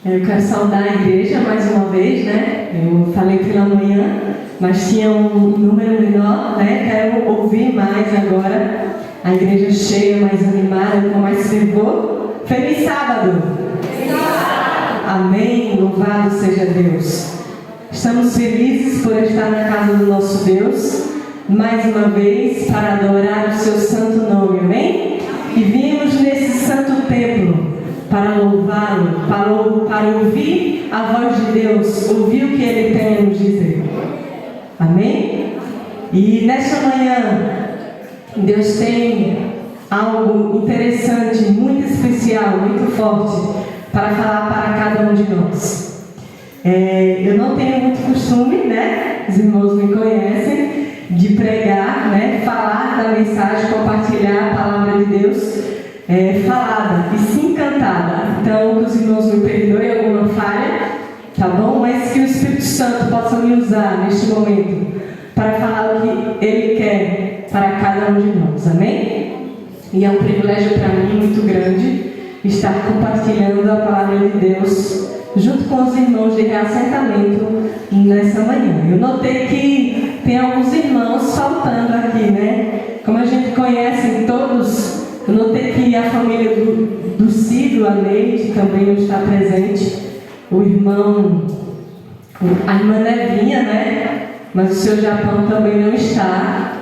Eu quero saudar a igreja mais uma vez, né? Eu falei pela manhã, mas tinha um número menor, né? Quero ouvir mais agora. A igreja cheia, mais animada, com mais fervor. Feliz sábado! Feliz sábado! Amém! Louvado seja Deus! Estamos felizes por estar na casa do nosso Deus, mais uma vez, para adorar o seu santo nome, amém? E viemos nesse santo templo para louvá-lo, para ouvir a voz de Deus, ouvir o que Ele tem a nos dizer. Amém? E nesta manhã, Deus tem algo interessante, muito especial, muito forte, para falar para cada um de nós. Eu não tenho muito costume, né? Os irmãos me conhecem, de pregar, né? Falar da mensagem, compartilhar a palavra de Deus falada e sim cantada. Então, que os irmãos me perdoem alguma falha, tá bom? Mas que o Espírito Santo possa me usar neste momento para falar o que Ele quer para cada um de nós, amém? E é um privilégio para mim muito grande estar compartilhando a palavra de Deus junto com os irmãos de reassentamento nessa manhã. Eu notei que tem alguns irmãos faltando aqui, né? Como a gente conhece todos, eu notei que a família do Cido, a Neide, também não está presente. O irmão, a irmã Nevinha, né? Mas o seu Japão também não está.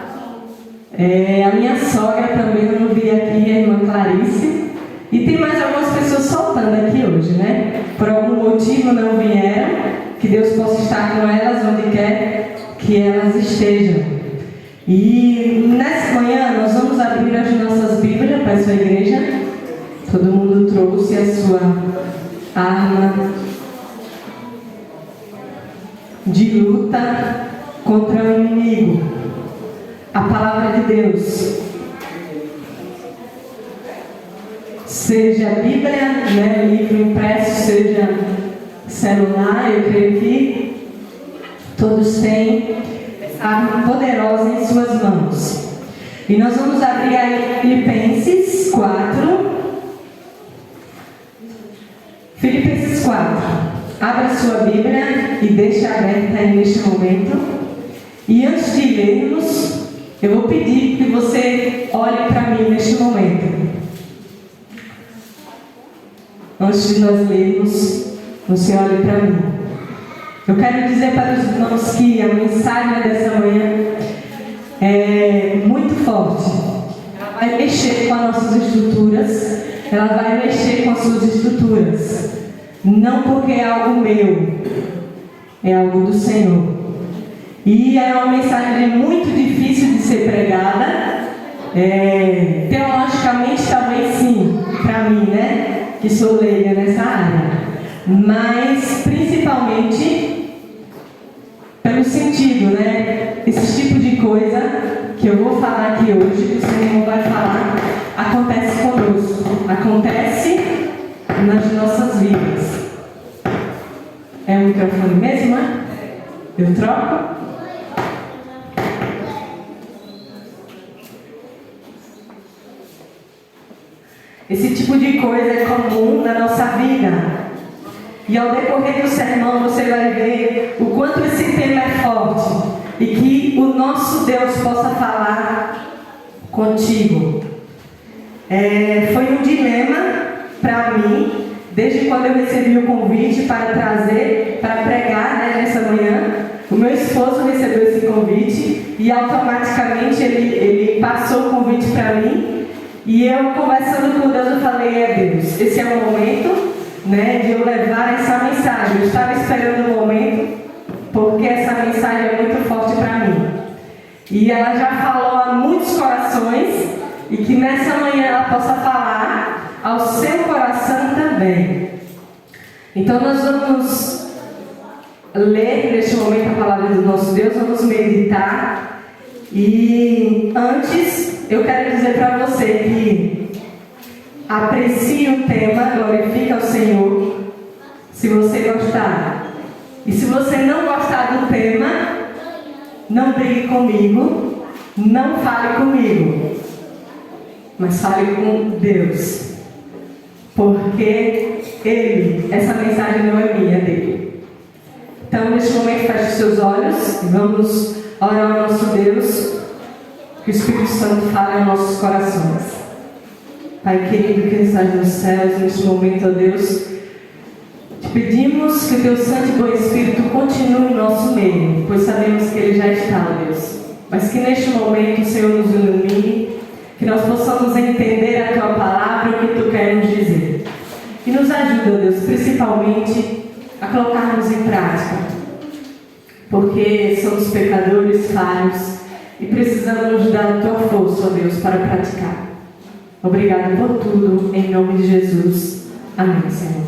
A minha sogra também eu não vi aqui, a irmã Clarice. E tem mais algumas pessoas faltando aqui hoje, né? Por algum motivo não vieram. Que Deus possa estar com elas onde quer que elas estejam. E nessa manhã nós vamos abrir as nossas Bíblias para a sua igreja. Todo mundo trouxe a sua arma de luta contra o inimigo. A palavra de Deus. Seja a Bíblia, né, livro impresso, seja celular, eu creio que todos têm arma poderosa em suas mãos. E nós vamos abrir aí Filipenses 4. Filipenses 4. Abra sua Bíblia e deixe aberta aí neste momento. E antes de lermos, eu vou pedir que você olhe para mim neste momento. Antes de nós lermos, você olhe para mim. Eu quero dizer para os irmãos que a mensagem dessa manhã é muito forte. Ela vai mexer com as nossas estruturas, ela vai mexer com as suas estruturas. Não porque é algo meu, é algo do Senhor. E é uma mensagem muito difícil de ser pregada. Teologicamente, talvez sim, para mim, né? Que sou leiga nessa área. Mas, principalmente, pelo sentido, né? Esse tipo de coisa que eu vou falar aqui hoje, que o Senhor vai falar, acontece conosco, acontece nas nossas vidas. É o microfone mesmo, né? Eu troco? Esse tipo de coisa é comum na nossa vida. E ao decorrer do sermão você vai ver o quanto esse tema é forte. E que o nosso Deus possa falar contigo. Foi um dilema para mim, desde quando eu recebi o convite para pregar, né, nessa manhã. O meu esposo recebeu esse convite e automaticamente ele passou o convite para mim. E eu, conversando com Deus, eu falei: Deus, esse é o momento, né, de eu levar essa mensagem. Eu estava esperando o momento, porque essa mensagem é muito forte para mim. E ela já falou a muitos corações, e que nessa manhã ela possa falar ao seu coração também. Então nós vamos ler neste momento a palavra do nosso Deus, vamos meditar. E antes, eu quero dizer para você que aprecie o tema, glorifique ao Senhor, se você gostar. E se você não gostar do tema, não brigue comigo, não fale comigo, mas fale com Deus. Porque essa mensagem não é minha, é dele. Então, neste momento, feche os seus olhos e vamos orar ao nosso Deus, que o Espírito Santo fale aos nossos corações. Pai querido que estás nos céus, neste momento, ó Deus, te pedimos que o teu Santo e bom Espírito continue em nosso meio, pois sabemos que ele já está, ó Deus. Mas que neste momento o Senhor nos ilumine, que nós possamos entender a tua palavra e o que tu queres nos dizer. E nos ajuda, ó Deus, principalmente a colocarmos em prática, porque somos pecadores, falhos, e precisamos da tua força, ó Deus, para praticar. Obrigado por tudo, em nome de Jesus. Amém, Senhor.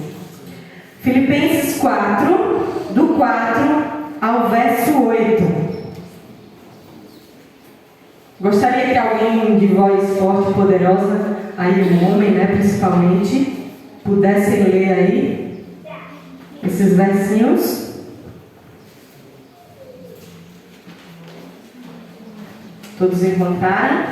Filipenses 4, do 4 ao verso 8. Gostaria que alguém de voz forte e poderosa, aí um homem, né, principalmente, pudessem ler aí esses versinhos. Todos encontraram?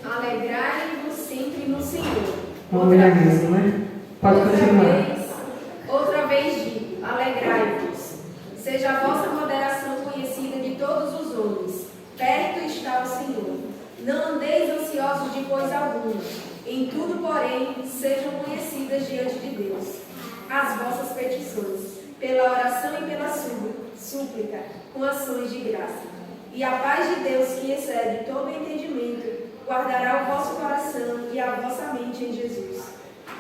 Alegrai-vos sempre no Senhor. Vamos olhar mesmo, né? Pode continuar. Outra vez digo, alegrai-vos. Seja a vossa moderação conhecida de todos os homens. Perto está o Senhor. Não andeis ansiosos de coisa alguma. Em tudo, porém, sejam conhecidas diante de Deus as vossas petições, pela oração e pela súplica, com ações de graça. E a paz de Deus, que excede todo entendimento, guardará o vosso coração e a vossa mente em Jesus.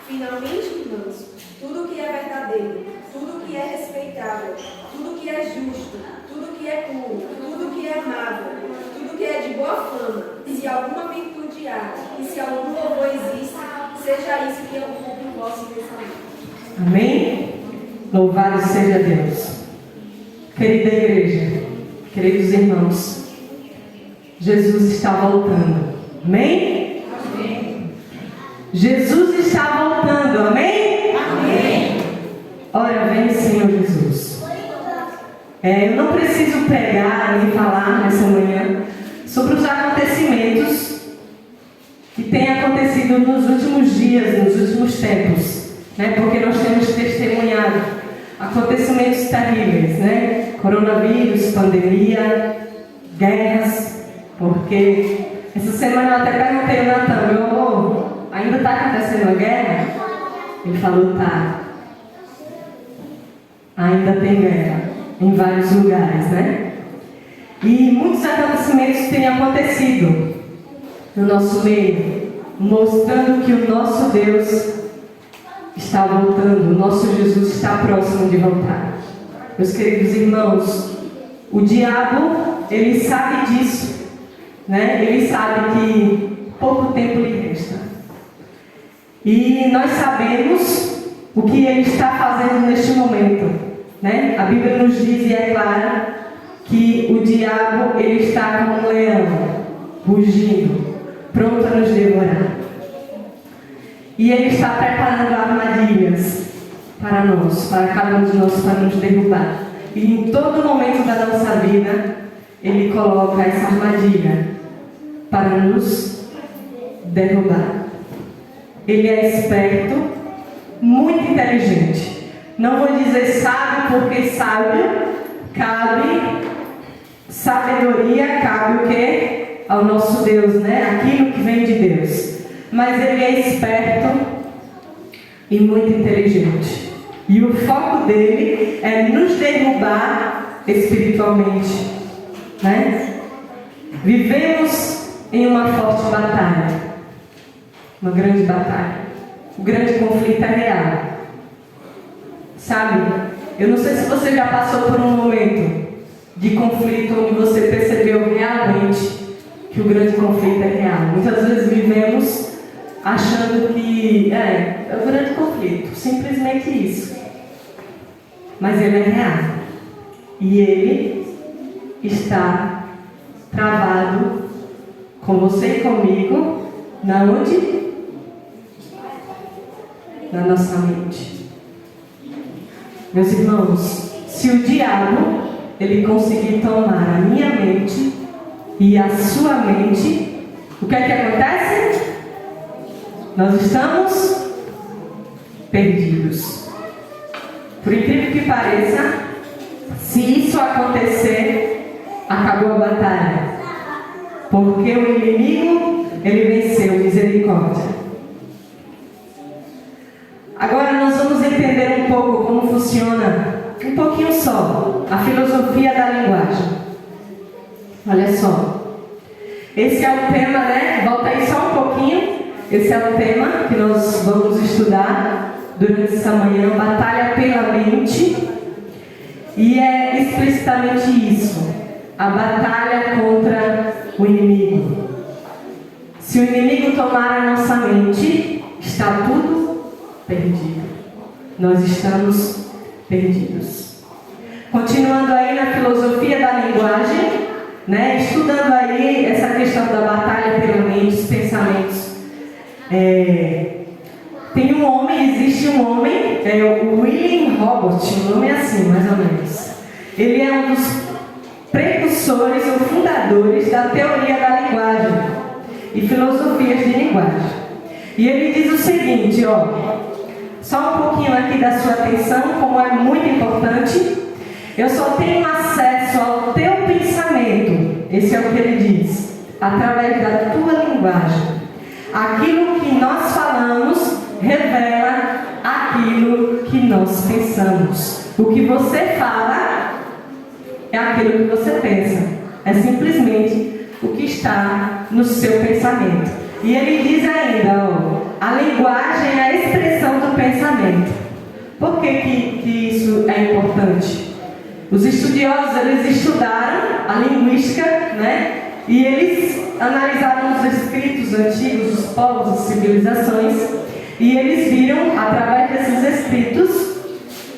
Finalmente, irmãos, tudo que é verdadeiro, tudo que é respeitável, tudo que é justo, tudo que é puro, tudo que é amável, tudo que é de boa fama, se alguma virtude há e se algum louvor existe, seja isso que ocupe o vosso pensamento. Amém? Louvado seja Deus. Querida igreja, queridos irmãos, Jesus está voltando. Amém? Amém. Jesus está voltando. Amém? Amém. Ora, vem, Senhor Jesus. Eu não preciso pregar nem falar nessa manhã sobre os acontecimentos que têm acontecido nos últimos dias, nos últimos tempos, né? Porque nós temos testemunhado acontecimentos terríveis, né? Coronavírus, pandemia, guerras, porque essa semana eu até perguntei ao Natan, meu amor, ainda está acontecendo a guerra? Ele falou, tá. Ainda tem guerra em vários lugares, né? E muitos acontecimentos têm acontecido no nosso meio, mostrando que o nosso Deus está voltando, o nosso Jesus está próximo de voltar. Meus queridos irmãos, o diabo, ele sabe disso, né? Ele sabe que pouco tempo lhe resta. E nós sabemos o que ele está fazendo neste momento, né? A Bíblia nos diz e é clara que o diabo, ele está como um leão, rugindo, pronto a nos devorar. E ele está preparando armadilhas para nós, para cada um de nós, para nos derrubar. E em todo momento da nossa vida, ele coloca essa armadilha para nos derrubar. Ele é esperto, muito inteligente. Não vou dizer sábio, porque sábio cabe sabedoria, cabe o quê? Ao nosso Deus, né? Aquilo que vem de Deus. Mas ele é esperto e muito inteligente. E o foco dele é nos derrubar espiritualmente, né? Vivemos em uma forte batalha, uma grande batalha. O grande conflito é real. Sabe? Eu não sei se você já passou por um momento de conflito onde você percebeu realmente que o grande conflito é real. Muitas vezes vivemos achando que é o grande conflito, simplesmente isso. Mas ele é real. E ele está travado com você e comigo, na onde? Na nossa mente. Meus irmãos, se o diabo ele conseguir tomar a minha mente e a sua mente, o que é que acontece? Nós estamos perdidos. Por incrível que pareça, se isso acontecer, acabou a batalha. Porque o inimigo, ele venceu, misericórdia. Agora nós vamos entender um pouco como funciona, um pouquinho só, a filosofia da linguagem. Olha só. Esse é o tema, né? Volta aí só um pouquinho. Esse é o tema que nós vamos estudar durante essa manhã, batalha pela mente. E é explicitamente isso, a batalha contra o inimigo. Se o inimigo tomar a nossa mente, está tudo perdido. Nós estamos perdidos. Continuando aí na filosofia da linguagem, né, estudando aí essa questão da batalha pela mente, os pensamentos. Tem um homem, existe um homem, o William Robert, o nome é assim, mais ou menos. Ele é um dos precursores ou fundadores da teoria da linguagem e filosofias de linguagem. E ele diz o seguinte, só um pouquinho aqui da sua atenção, como é muito importante. Eu só tenho acesso ao teu pensamento, esse é o que ele diz, através da tua linguagem. Aquilo que nós falamos revela aquilo que nós pensamos. O que você fala é aquilo que você pensa. É simplesmente o que está no seu pensamento. E ele diz ainda, a linguagem é a expressão do pensamento. Por que isso é importante? Os estudiosos, eles estudaram a linguística, né? E eles analisaram os escritos antigos dos povos e civilizações. E eles viram, através desses escritos,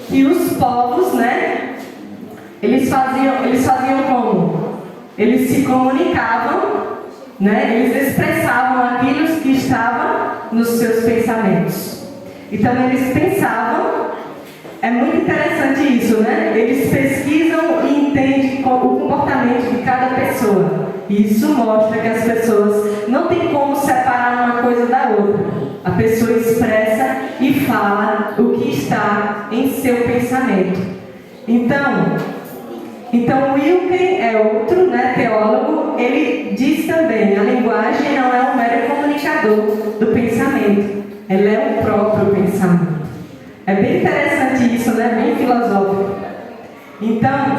que os povos, né? Eles faziam como? Eles se comunicavam, né? Eles expressavam aquilo que estava nos seus pensamentos. Então eles pensavam. É muito interessante isso, né? Eles pesquisam e entendem o comportamento de cada pessoa. E isso mostra que as pessoas não tem como separar uma coisa da outra. A pessoa expressa e fala o que está em seu pensamento. Então Wilken é outro, né, teólogo, ele diz também, a linguagem não é um mero comunicador do pensamento, ela é o próprio pensamento. É bem interessante isso, né, bem filosófico. Então,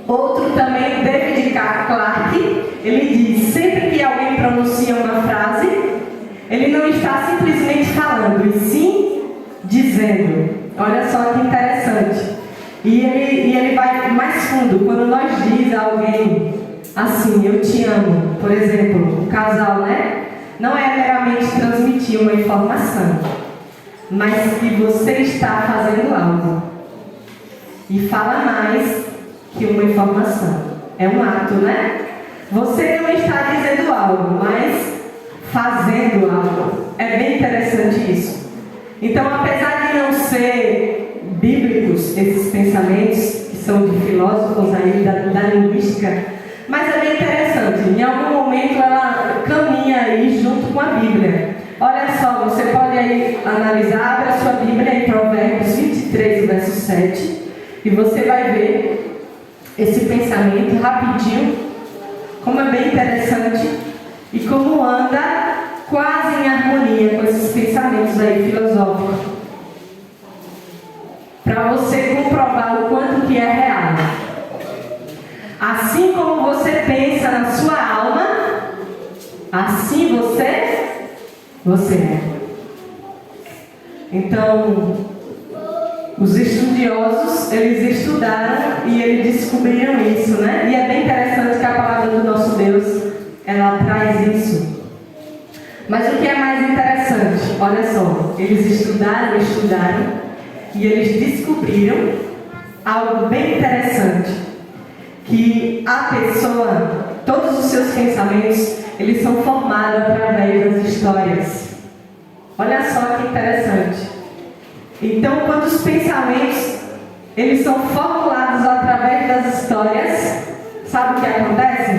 outro também, David Clarke, ele diz, sempre que alguém pronuncia uma frase, ele não está simplesmente falando, e sim dizendo. Olha só que interessante. E ele vai mais fundo. Quando nós diz a alguém assim, eu te amo, por exemplo, o casal, né? Não é meramente transmitir uma informação, mas que você está fazendo algo. E fala mais que uma informação. É um ato, né? Você não está dizendo algo, mas fazendo algo. É bem interessante isso. Então, apesar de não ser bíblicos esses pensamentos, que são de filósofos aí da linguística, mas é bem interessante. Em algum momento ela caminha aí junto com a Bíblia. Olha só, você pode aí analisar, abre a sua Bíblia em Provérbios 23, verso 7, e você vai ver esse pensamento rapidinho, como é bem interessante e como anda quase em harmonia com esses pensamentos aí filosóficos. Para você comprovar o quanto que é real. Assim como você pensa na sua alma, assim você é. Então, os estudiosos, eles estudaram e eles descobriram isso, né? E é bem interessante que a palavra do nosso Deus, ela traz isso. Mas o que é mais interessante? Olha só, eles estudaram e eles descobriram algo bem interessante, que a pessoa, todos os seus pensamentos, eles são formados através das histórias. Olha só que interessante. Então, quando os pensamentos, eles são formulados através das histórias, sabe o que acontece?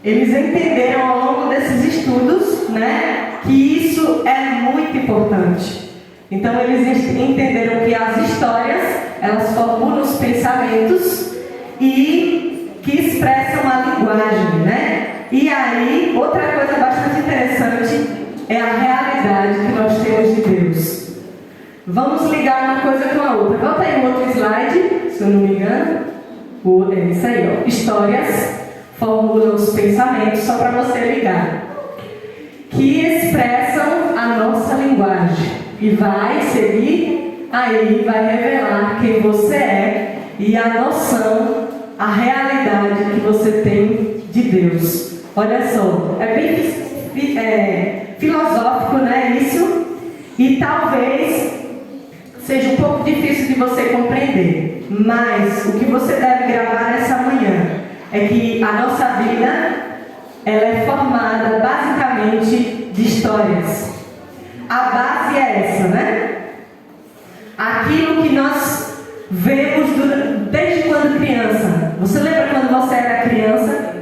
Eles entenderam ao longo desses estudos, né, que isso é muito importante. Então eles entenderam que as histórias, elas formulam os pensamentos e que expressam a linguagem, né? E aí, outra coisa bastante interessante é a realidade que nós temos de Deus. Vamos ligar uma coisa com a outra. Volta aí um outro slide, se eu não me engano. É isso aí, ó. Histórias formulam os pensamentos, só para você ligar, que expressam a nossa linguagem. E vai seguir, aí vai revelar quem você é e a noção, a realidade que você tem de Deus. Olha só, é bem filosófico, né, isso? E talvez seja um pouco difícil de você compreender. Mas o que você deve gravar nessa manhã é que a nossa vida, ela é formada basicamente de histórias. A base é essa, né? Aquilo que nós vemos desde quando criança. Você lembra quando você era criança?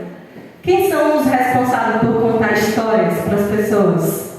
Quem são os responsáveis por contar histórias para as pessoas?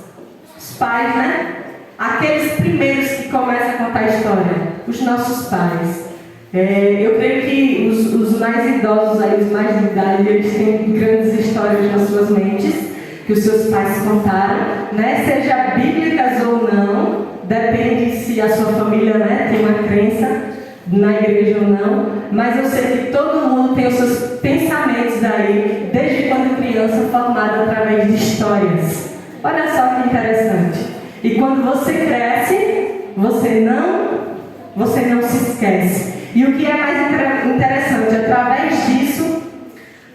Os pais, né? Aqueles primeiros que começam a contar história. Os nossos pais. Eu creio que os mais idosos, aí, os mais de idade, eles têm grandes histórias nas suas mentes que os seus pais contaram, né? Seja bíblicas ou não, depende se a sua família, né, tem uma crença na igreja ou não, mas eu sei que todo mundo tem os seus pensamentos aí, desde quando criança, formado através de histórias. Olha só que interessante. E quando você cresce, você não se esquece. E o que é mais interessante, através disso,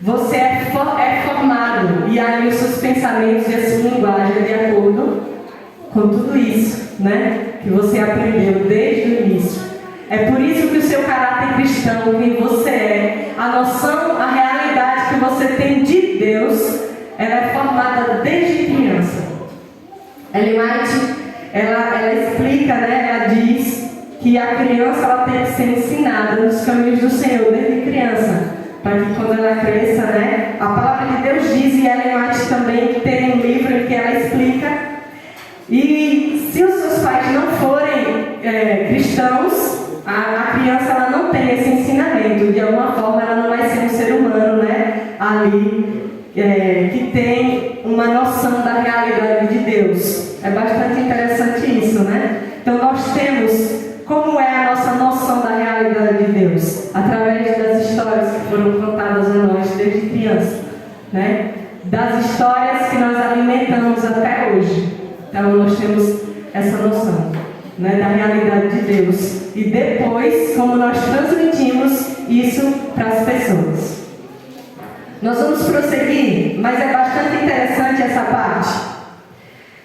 você é formado, e aí os seus pensamentos e a sua linguagem é de acordo com tudo isso, né, que você aprendeu desde o início. É por isso que o seu caráter cristão, quem você é, a noção, a realidade que você tem de Deus, ela é formada desde criança. Ellen White, ela explica, né, ela diz que a criança ela tem que ser ensinada nos caminhos do Senhor desde criança, para que quando ela cresça, né, a palavra de Deus diz, e Ellen White também tem um livro em que ela explica, e se os seus pais não forem cristãos, a criança ela não tem esse ensinamento, de alguma forma ela não vai ser um ser humano, né, ali, que tem uma noção da realidade de Deus. É bastante interessante isso, né? Então nós temos como é a nossa noção da realidade de Deus, através das histórias que foram contadas a nós desde criança, né? Das histórias que nós alimentamos até hoje. Então nós temos essa noção, né, da realidade de Deus. E depois, como nós transmitimos isso para as pessoas. Nós vamos prosseguir, mas é bastante interessante essa parte.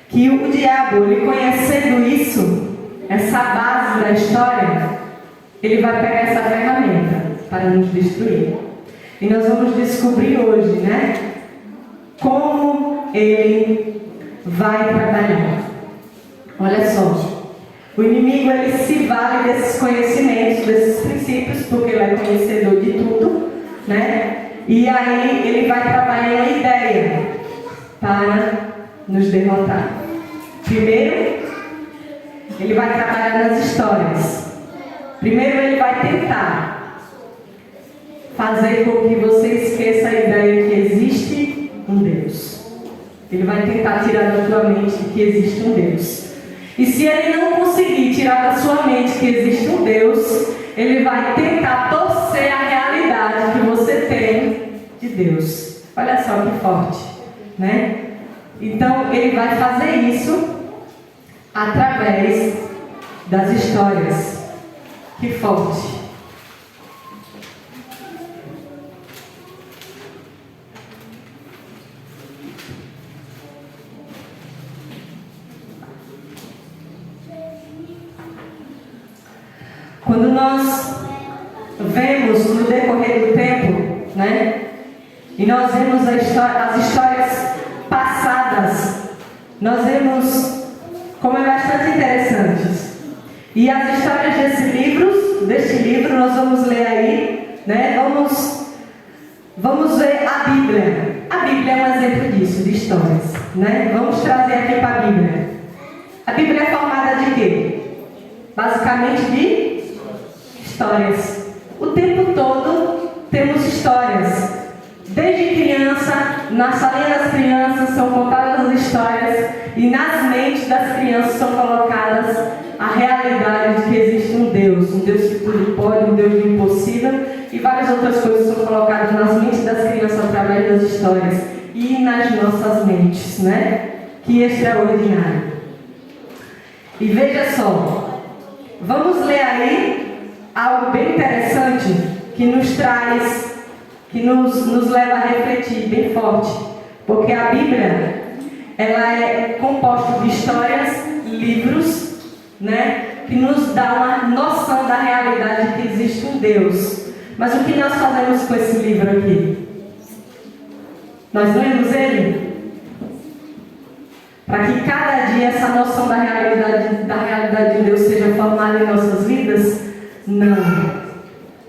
Que o diabo, ele conhecendo isso, essa base da história, ele vai pegar essa ferramenta para nos destruir. E nós vamos descobrir hoje, né, como ele vai trabalhar. Olha só. O inimigo, ele se vale desses conhecimentos, desses princípios, porque ele é conhecedor de tudo, né? E aí ele vai trabalhar uma ideia para nos derrotar. Primeiro, ele vai trabalhar nas histórias. Primeiro ele vai tentar fazer com que você esqueça a ideia que existe um Deus. Ele vai tentar tirar da tua mente que existe um Deus. E se ele não conseguir tirar da sua mente que existe um Deus, ele vai tentar torcer a realidade que você tem de Deus. Olha só que forte, né? Então ele vai fazer isso através das histórias. Que forte. Quando nós vemos no decorrer do tempo, né, e nós vemos as histórias passadas, nós vemos como é bastante interessante. E as histórias deste livro, nós vamos ler Vamos ver a Bíblia. A Bíblia é um exemplo disso, de histórias, né? Vamos trazer aqui para a Bíblia. A Bíblia é formada de quê? Basicamente de histórias. O tempo todo temos histórias. Desde criança, na salinha das crianças são contadas as histórias e nas mentes das crianças são colocadas a realidade de que existe um Deus que tudo pode, um Deus do impossível, e várias outras coisas são colocadas nas mentes das crianças através das histórias e nas nossas mentes, né? Que extraordinário. E veja só, vamos ler aí algo bem interessante que nos traz, que nos leva a refletir bem forte, porque a Bíblia, ela é composta de histórias, livros, né, que nos dá uma noção da realidade de que existe um Deus. Mas o que nós fazemos com esse livro aqui? Nós lemos ele? Para que cada dia essa noção da realidade de Deus seja formada em nossas vidas? Não.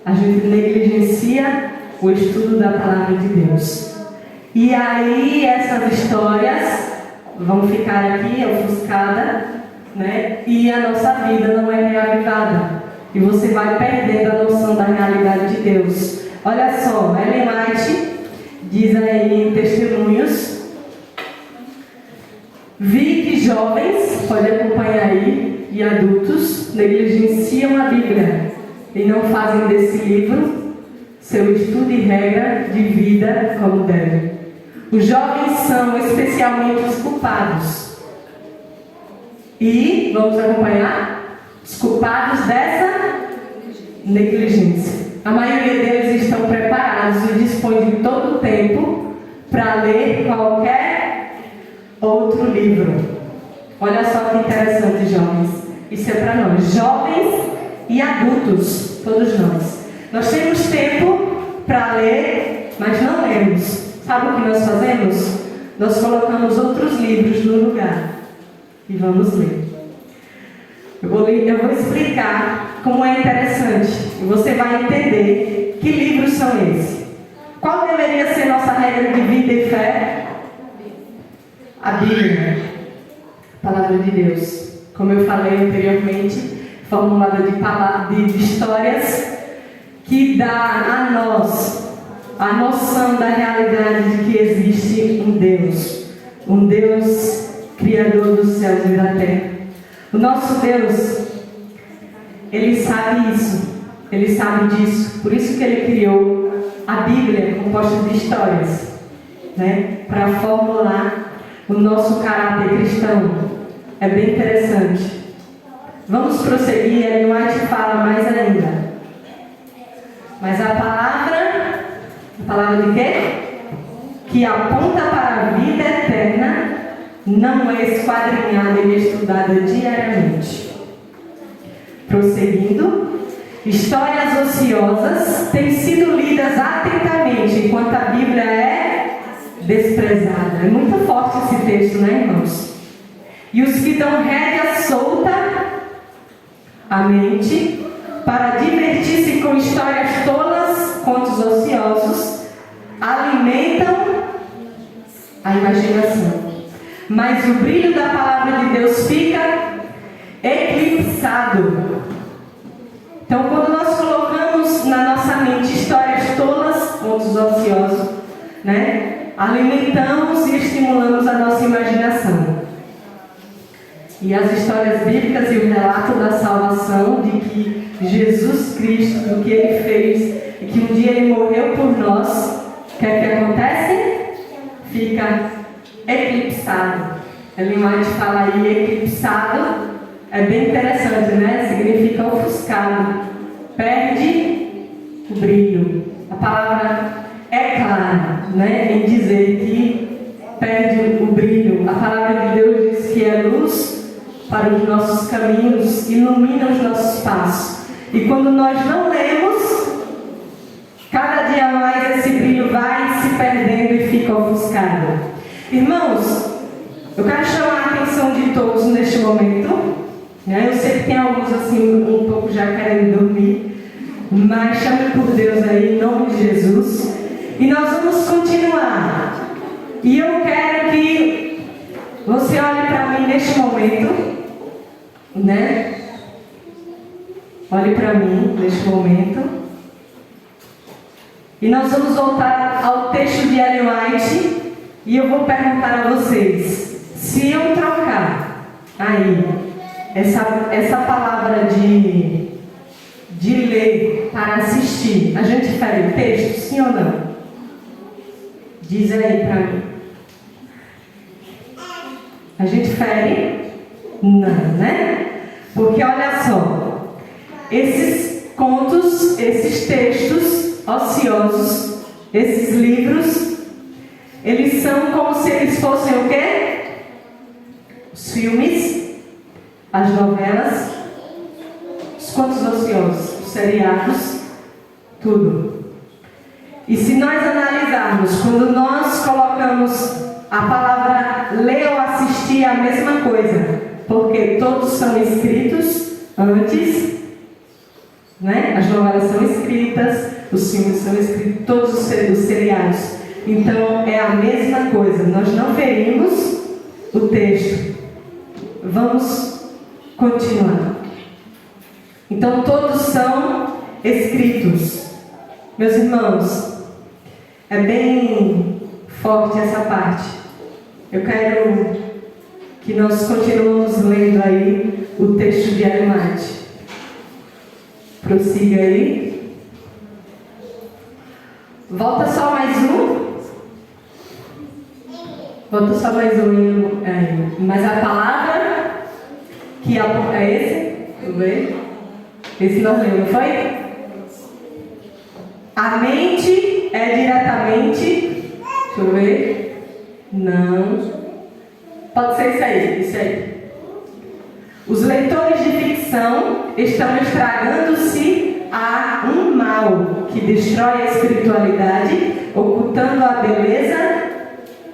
A gente negligencia o estudo da palavra de Deus. E aí essas histórias vão ficar aqui ofuscadas, né? E a nossa vida não é reavivada. E você vai perdendo a noção da realidade de Deus. Olha só, Ellen White diz aí em Testemunhos: vi que jovens, pode acompanhar aí, e adultos negligenciam a Bíblia e não fazem desse livro seu estudo e regra de vida como deve. Os jovens são especialmente os culpados. E, vamos acompanhar, os culpados dessa negligência. A maioria deles estão preparados e dispõem de todo o tempo para ler qualquer outro livro. Olha só que interessante, jovens. Isso é para nós, jovens e adultos, todos nós. Nós temos tempo para ler, mas não lemos. Sabe o que nós fazemos? Nós colocamos outros livros no lugar e vamos ler. Eu vou explicar como é interessante e você vai entender que livros são esses. Qual deveria ser nossa regra de vida e fé? A Bíblia, a palavra de Deus. Como eu falei anteriormente, formulada de histórias que dá a nós a noção da realidade de que existe um Deus criador dos céus e da terra. O nosso Deus, Ele sabe isso, Ele sabe disso, por isso que Ele criou a Bíblia composta de histórias, né, para formular o nosso caráter cristão. É bem interessante. Vamos prosseguir, Ellen White fala mais ainda. Mas a palavra de quê? Que aponta para a vida eterna, não é esquadrinhada e estudada diariamente. Prosseguindo, histórias ociosas têm sido lidas atentamente, enquanto a Bíblia é desprezada. É muito forte esse texto, né, irmãos? E os que dão rédea solta à mente para divertir-se com histórias tolas, contos ociosos, alimentam a imaginação. Mas o brilho da palavra de Deus fica eclipsado. Então, quando nós colocamos na nossa mente histórias tolas, contos ociosos, né, alimentamos e estimulamos a nossa imaginação. E as histórias bíblicas e o relato da salvação, de que Jesus Cristo, do que Ele fez, e que um dia Ele morreu por nós, o que é que acontece? Fica eclipsado. Ellen White fala aí, eclipsado, é bem interessante, né? Significa ofuscado, perde o brilho. A palavra é clara, né, em dizer que perde o brilho. A palavra de Deus diz que é luz para os nossos caminhos, ilumina os nossos passos. E quando nós não lemos, cada dia mais esse brilho vai se perdendo e fica ofuscado. Irmãos, eu quero chamar a atenção de todos neste momento, né? Eu sei que tem alguns assim um pouco já querendo dormir, mas chame por Deus aí, em nome de Jesus. E nós vamos continuar. E eu quero que você olhe para mim neste momento, né? Olhe para mim neste momento. E nós vamos voltar ao texto de Ellen White. E eu vou perguntar a vocês, se eu trocar aí essa palavra de ler para assistir, a gente fere o texto, sim ou não? Diz aí para mim. A gente fere? Não, né? Porque olha só, esses contos, esses textos ociosos, esses livros, eles são como se eles fossem o quê? Os filmes, as novelas, os contos ociosos, os seriados, tudo. E se nós analisarmos, quando nós colocamos a palavra ler ou assistir, é a mesma coisa, porque todos são escritos antes, né? As novelas são escritas, os filmes são escritos, todos os seriados. Então é a mesma coisa, nós não ferimos o texto. Vamos continuar. Então todos são escritos. Meus irmãos, é bem forte essa parte. Eu quero que nós continuemos lendo aí o texto de Ellen White. Prossiga aí. Volta só mais um. Volta só mais um aí. Mas a palavra que é esse? Vamos ver. Esse nós lemos, não foi? A mente é diretamente. Deixa eu ver. Não. Pode ser isso aí. Isso aí. Os leitores de ficção estão estragando-se a um mal que destrói a espiritualidade, ocultando a beleza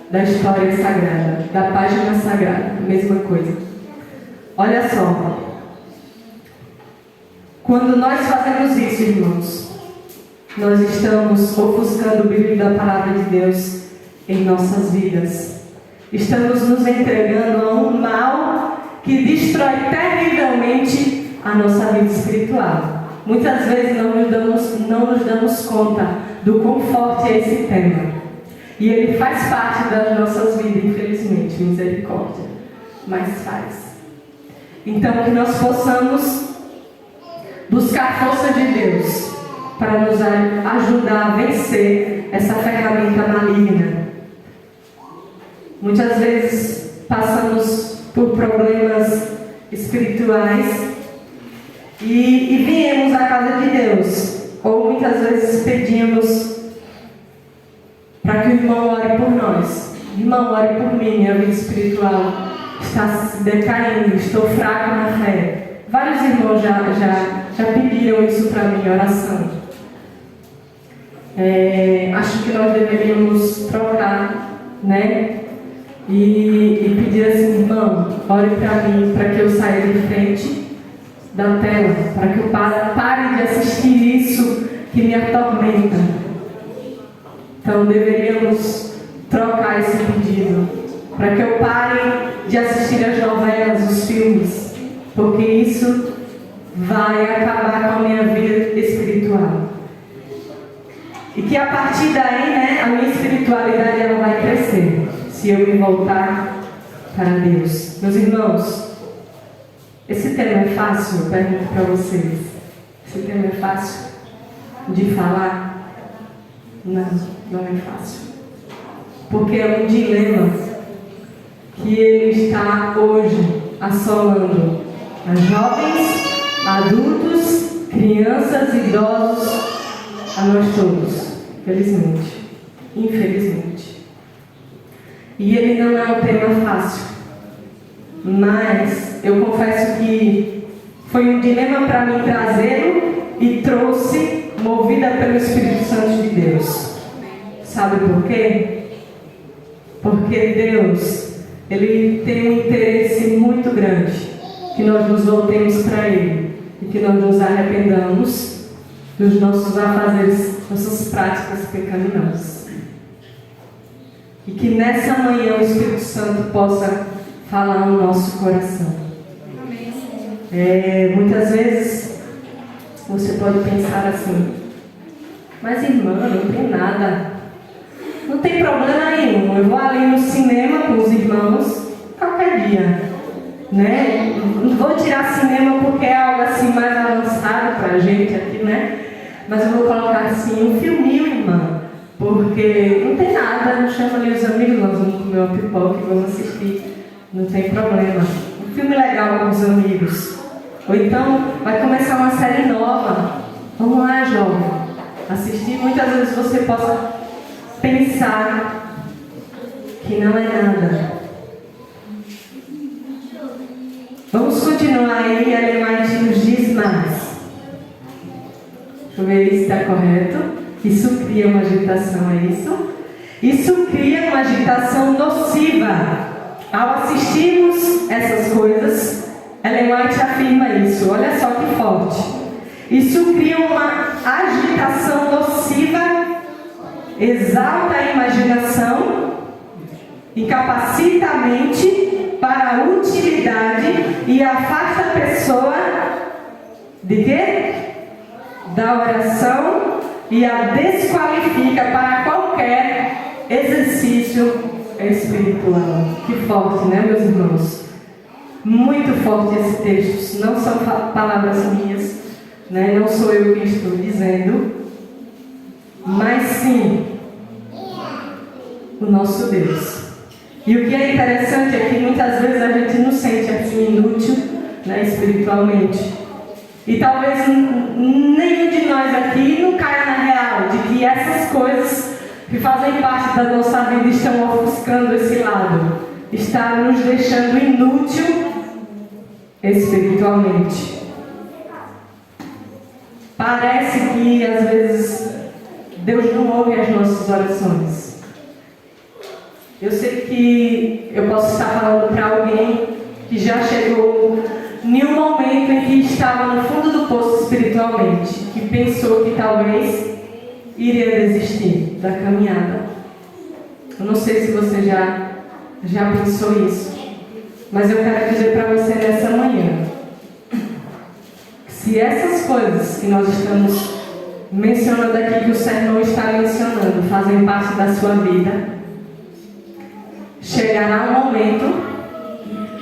da história sagrada, da página sagrada, mesma coisa. Olha só, quando nós fazemos isso, irmãos, nós estamos ofuscando o brilho da palavra de Deus em nossas vidas. Estamos nos entregando a um mal que destrói terrivelmente a nossa vida espiritual. Muitas vezes não nos damos conta do quão forte é esse tema. E ele faz parte das nossas vidas, infelizmente, misericórdia. Mas faz. Então, que nós possamos buscar a força de Deus para nos ajudar a vencer essa ferramenta maligna. Muitas vezes passamos por problemas espirituais e viemos à casa de Deus. Ou muitas vezes pedimos para que o irmão ore por nós. Irmão, ore por mim, minha vida espiritual está se decaindo, estou fraco na fé. Vários irmãos já pediram isso para mim, oração. Acho que nós deveríamos trocar, né? E pedir assim, irmão, ore para mim, para que eu saia de frente da tela, para que eu pare de assistir isso que me atormenta. Então deveríamos trocar esse pedido, para que eu pare de assistir as novelas, os filmes, porque isso vai acabar com a minha vida espiritual. E que a partir daí, né, a minha espiritualidade ela vai crescer, se eu me voltar para Deus. Meus irmãos, esse tema é fácil? Eu pergunto para vocês. Esse tema é fácil de falar? Não é fácil. Porque é um dilema que ele está hoje assolando a jovens, adultos, crianças, idosos, a nós todos, felizmente, infelizmente. E ele não é um tema fácil, mas eu confesso que foi um dilema para mim trazê-lo e trouxe, movida pelo Espírito Santo de Deus. Sabe por quê? Porque Deus, Ele tem um interesse muito grande que nós nos voltemos para Ele e que nós nos arrependamos dos nossos afazeres, nossas práticas pecaminosas. E que nessa manhã o Espírito Santo possa falar no nosso coração. Muitas vezes você pode pensar assim: mas irmã, não tem nada, não tem problema nenhum, eu vou ali no cinema com os irmãos qualquer dia, né? Não vou tirar cinema porque é algo assim mais avançado pra gente aqui, né? Mas eu vou colocar assim um filminho, irmã, porque não tem nada, chama ali os amigos, nós vamos comer uma pipoca e vamos assistir, não tem problema. Um filme legal com os amigos. Ou então vai começar uma série nova, vamos lá, jovem, assistir. Muitas vezes você possa pensar que não é nada. Vamos continuar aí, Ellen White nos diz mais. Deixa eu ver se está correto. Isso cria uma agitação, é isso? Isso cria uma agitação nociva. Ao assistirmos essas coisas, Ellen White afirma isso. Olha só que forte. Isso cria uma agitação nociva, exalta a imaginação, incapacita a mente para a utilidade e afasta a pessoa de quê? Da oração e a desqualifica para qualquer exercício espiritual. Que forte, né, meus irmãos? Muito forte esse texto. Não são palavras minhas, né? Não sou eu quem estou dizendo, mas sim o nosso Deus. E o que é interessante é que muitas vezes a gente não sente assim inútil, né, espiritualmente. E talvez nenhum de nós aqui não caia na real de que essas coisas que fazem parte da nossa vida estão ofuscando esse lado, estão nos deixando inútil espiritualmente. Parece que às vezes Deus não ouve as nossas orações. Eu sei que eu posso estar falando para alguém que já chegou em um momento em que estava no fundo do poço espiritualmente, que pensou que talvez iria desistir da caminhada. Eu não sei se você já pensou isso, mas eu quero dizer para você nessa manhã que se essas coisas que nós estamos mencionando aqui, que o sermão está mencionando, fazem parte da sua vida, chegará um momento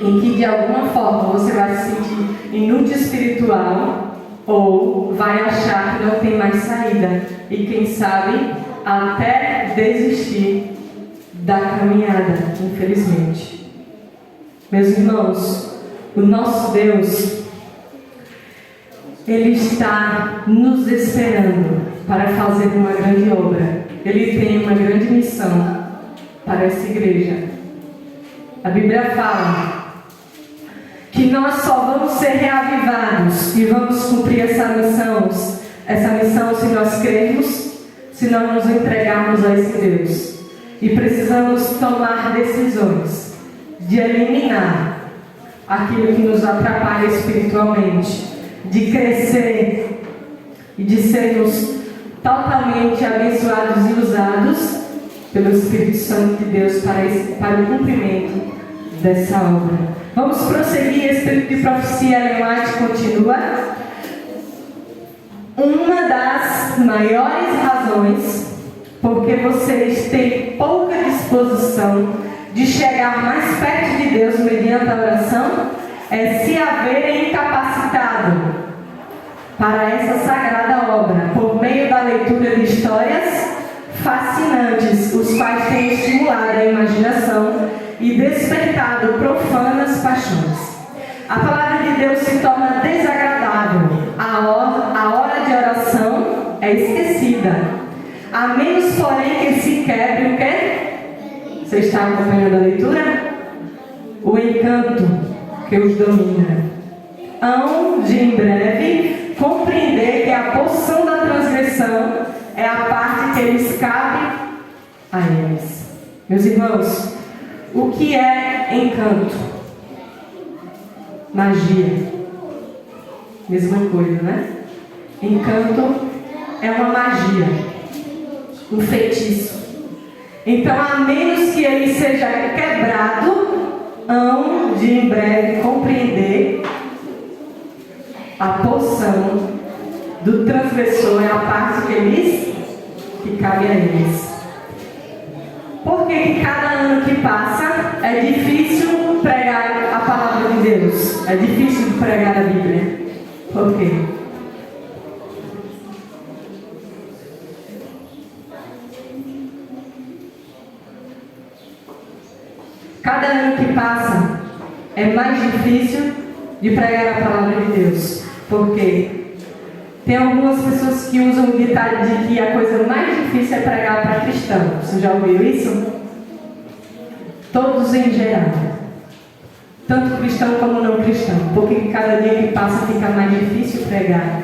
em que de alguma forma você vai se sentir inútil espiritual ou vai achar que não tem mais saída e quem sabe até desistir da caminhada, infelizmente. Meus irmãos, o nosso Deus, Ele está nos esperando para fazer uma grande obra. Ele tem uma grande missão para essa igreja. A Bíblia fala que nós só vamos ser reavivados e vamos cumprir essa missão se nós crermos, se nós nos entregarmos a esse Deus. E precisamos tomar decisões de eliminar aquilo que nos atrapalha espiritualmente, de crescer e de sermos totalmente abençoados e usados pelo Espírito Santo de Deus para o cumprimento dessa obra. Vamos prosseguir. Espírito de profecia, Ellen White continua. Uma das maiores razões porque vocês têm pouca disposição de chegar mais perto de Deus mediante a oração é se haverem incapacitado para essa sagrada obra por meio da leitura de histórias fascinantes, os quais têm estimulado a imaginação e despertado profanas paixões. A palavra de Deus se torna desagradável, a hora de oração é esquecida, a menos porém que se quebre o quê? Você está acompanhando a leitura? O encanto que os domina. Hão de em breve compreender que a porção da transgressão é a parte que lhes cabe a eles. Meus irmãos, o que é encanto? Magia. Mesma coisa, né? Encanto é uma magia, um feitiço. Então, a menos que ele seja quebrado, hão de em breve compreender a porção do transgressor, é a parte que cabe a eles. Por que cada ano que passa é difícil pregar a palavra de Deus? É difícil pregar a Bíblia. Por quê? Cada ano que passa é mais difícil de pregar a palavra de Deus. Por quê? Tem algumas pessoas que usam o ditado de que a coisa mais difícil é pregar para cristão. Você já ouviu isso? Todos em geral. Tanto cristão como não cristão. Porque cada dia que passa fica mais difícil pregar.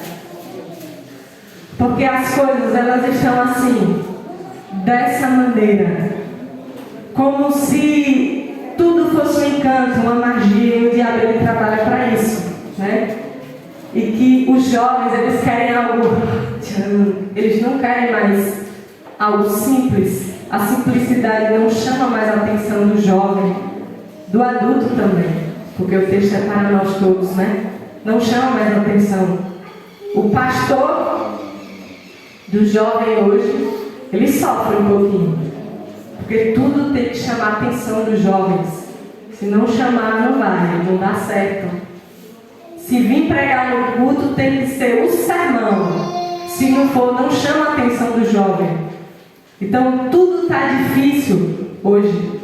Porque as coisas, elas estão assim, dessa maneira. Como se tudo fosse um encanto, uma magia, e o diabo ele trabalha para isso, né? E que os jovens, eles querem algo, eles não querem mais algo simples. A simplicidade não chama mais a atenção do jovem, do adulto também, porque o texto é para nós todos, né? Não chama mais a atenção. O pastor do jovem hoje, ele sofre um pouquinho, porque tudo tem que chamar a atenção dos jovens. Se não chamar, não vai, não dá certo. Se vir pregar no culto, tem que ser o sermão. Se não for, não chama a atenção do jovem. Então, tudo está difícil hoje.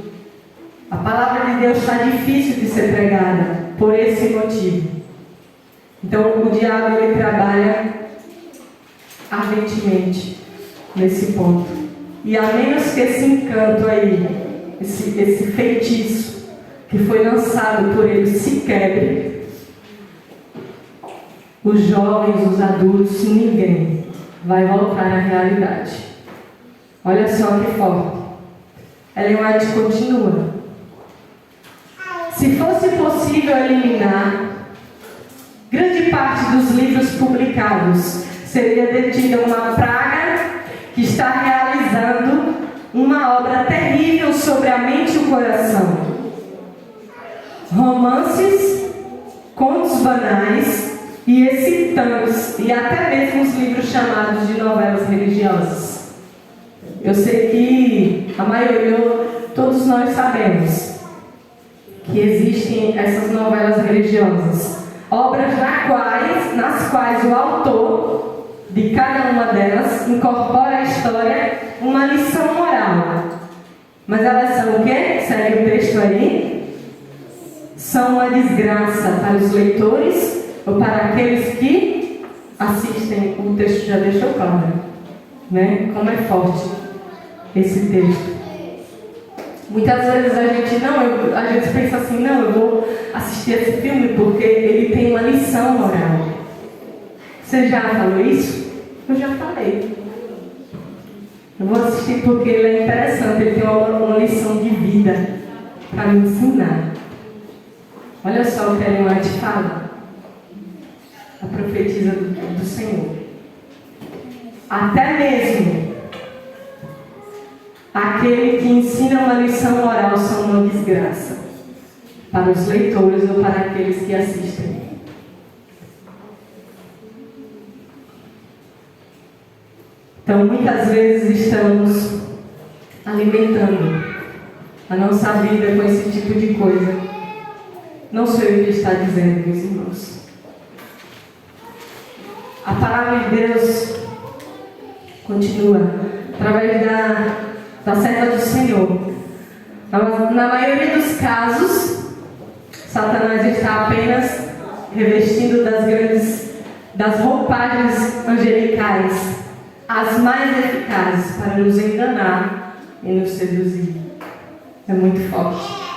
A palavra de Deus está difícil de ser pregada por esse motivo. Então, o diabo, ele trabalha ardentemente nesse ponto. E a menos que esse encanto aí, esse feitiço que foi lançado por ele se quebre, os jovens, os adultos, ninguém vai voltar à realidade. Olha só que forte. Ellen White continua. Se fosse possível eliminar grande parte dos livros publicados, seria detida uma praga que está realizando uma obra terrível sobre a mente e o coração. Romances, contos banais e excitantes, e até mesmo os livros chamados de novelas religiosas. Eu sei que a maioria, todos nós sabemos que existem essas novelas religiosas, obras nas quais o autor de cada uma delas incorpora à história uma lição moral. Mas elas são o quê? Segue o texto aí. São uma desgraça para os leitores ou para aqueles que assistem. O texto já deixou claro, né? Como é forte esse texto. Muitas vezes a gente pensa assim, não, eu vou assistir esse filme porque ele tem uma lição moral. Você já falou isso? Eu já falei. Eu vou assistir porque ele é interessante, ele tem uma lição de vida para me ensinar. Olha só o que Ellen White fala, a profetisa do Senhor. Até mesmo aquele que ensina uma lição moral são uma desgraça para os leitores ou para aqueles que assistem. Então, muitas vezes estamos alimentando a nossa vida com esse tipo de coisa. Não sei o que está dizendo, meus irmãos. A palavra de Deus continua através da serva do Senhor. Na maioria dos casos, Satanás está apenas revestindo das roupagens angelicais, as mais eficazes para nos enganar e nos seduzir. É muito forte.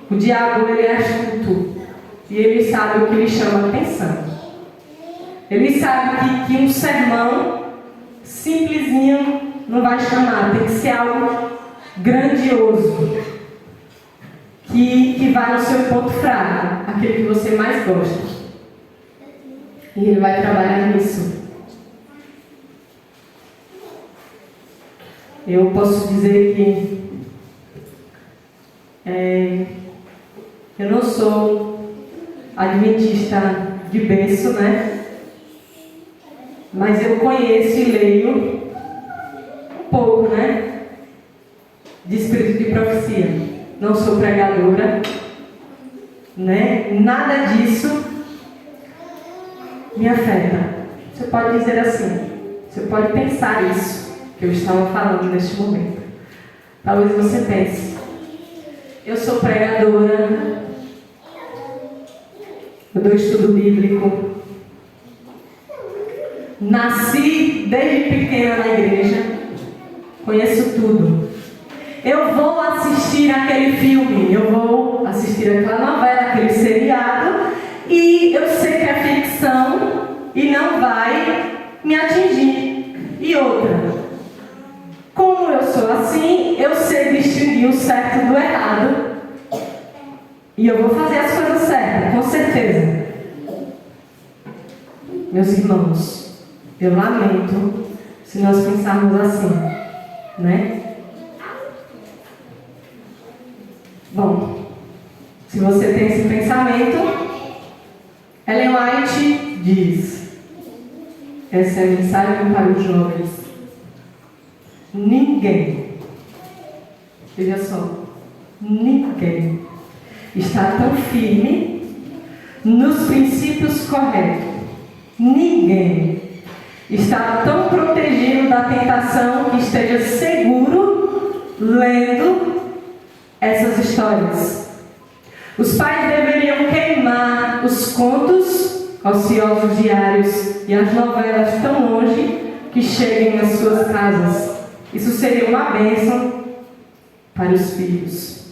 O diabo, ele é astuto e ele sabe o que lhe chama a atenção. Ele sabe que um sermão simplesinho não vai chamar, tem que ser algo grandioso, que vai no seu ponto fraco, aquele que você mais gosta. E ele vai trabalhar nisso. Eu posso dizer que eu não sou adventista de berço, né? Mas eu conheço e leio um pouco, né? De espírito de profecia. Não sou pregadora, né? Nada disso me afeta. Você pode dizer assim, você pode pensar isso que eu estava falando neste momento. Talvez você pense, eu sou pregadora, eu dou estudo bíblico, nasci desde pequena na igreja, conheço tudo. Eu vou assistir aquele filme, eu vou assistir aquela novela, aquele seriado, e eu sei que é ficção e não vai me atingir. E outra, como eu sou assim, eu sei distinguir o certo do errado, e eu vou fazer as coisas certas, com certeza. Meus irmãos, eu lamento se nós pensarmos assim, né? Bom, se você tem esse pensamento, Ellen White diz, essa é a mensagem para os jovens: ninguém, veja só, ninguém está tão firme nos princípios corretos, ninguém está tão protegido da tentação que esteja seguro lendo essas histórias. Os pais deveriam queimar os contos ociosos diários e as novelas tão longe que cheguem às suas casas. Isso seria uma bênção para os filhos.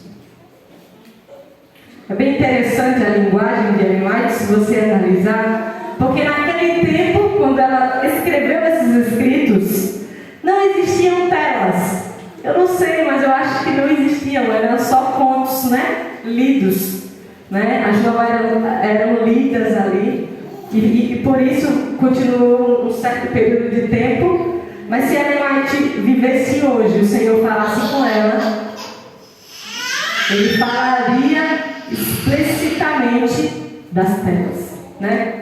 É bem interessante a linguagem de Ellen White, se você analisar, porque naquele tempo, quando ela escreveu esses escritos, não existiam telas. Eu não sei, mas eu acho que não existiam, eram só contos, né? Lidos, né? As novelas eram lidas ali, e por isso continuou um certo período de tempo. Mas se Ellen White vivesse hoje, o Senhor falasse com ela, Ele falaria explicitamente das telas, né?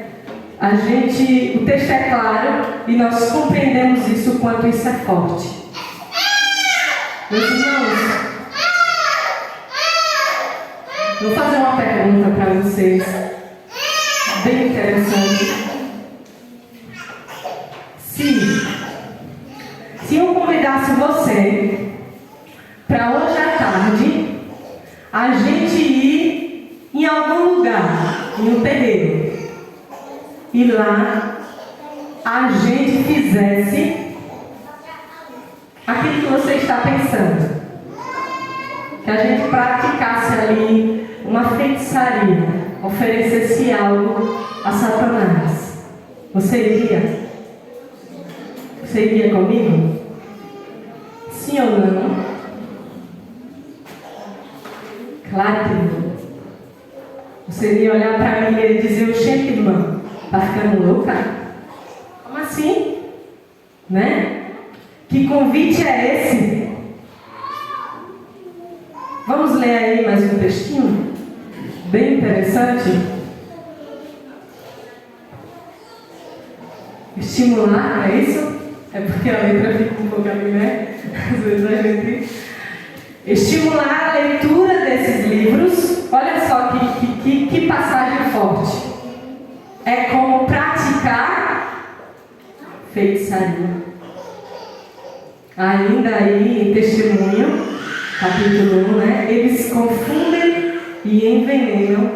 O texto é claro e nós compreendemos isso, o quanto isso é forte. Meus irmãos, vou fazer uma pergunta para vocês, bem interessante. Se eu convidasse você para hoje à tarde a gente ir em algum lugar, em um terreiro, e lá a gente fizesse aquilo que você está pensando, que a gente praticasse ali uma feitiçaria, oferecesse algo a Satanás, você iria? Você iria comigo? Sim ou não? Claro que não. Você iria olhar para mim e dizer: oxente, irmã, tá ficando louca? Como assim? Né? Que convite é esse? Vamos ler aí mais um textinho? Bem interessante. Estimular, é isso? É porque a letra fica um pouco ali, né? Às vezes a gente... Estimular a leitura desses livros. Olha só que passagem forte. É como praticar feitiçaria. Ainda aí em Testemunho, capítulo 1, né? Eles confundem e envenenam